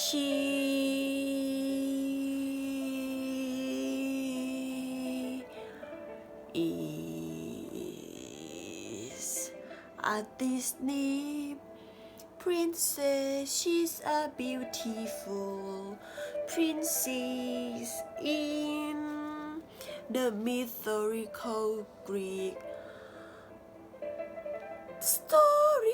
She is a Disney princess. She's a beautiful princess in the mythological Greek story.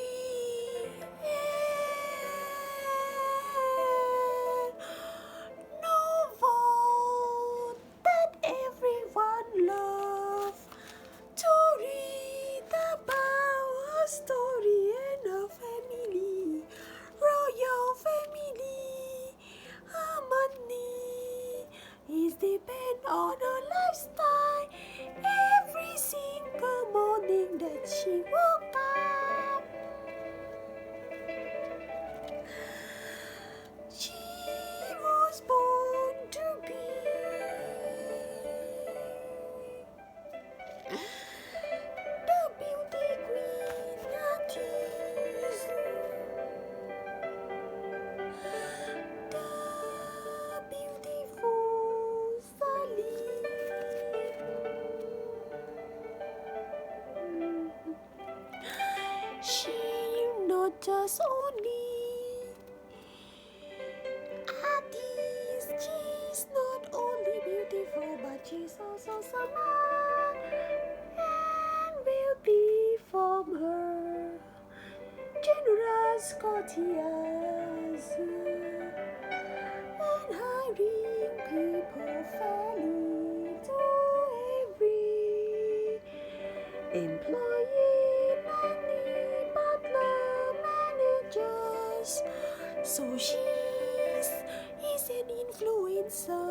Novel that everyone loves to read about a story and a family, royal family. Harmony is depend on her lifestyle. Every single morning that she woke up, she was born to be the beauty queen artist, the beautiful Sally. She not just only artist, she's not only beautiful, but she's also smart and wealthy from her generous courtiers and hiring people fairly to every employee, nanny, butler, managers. So she is an influencer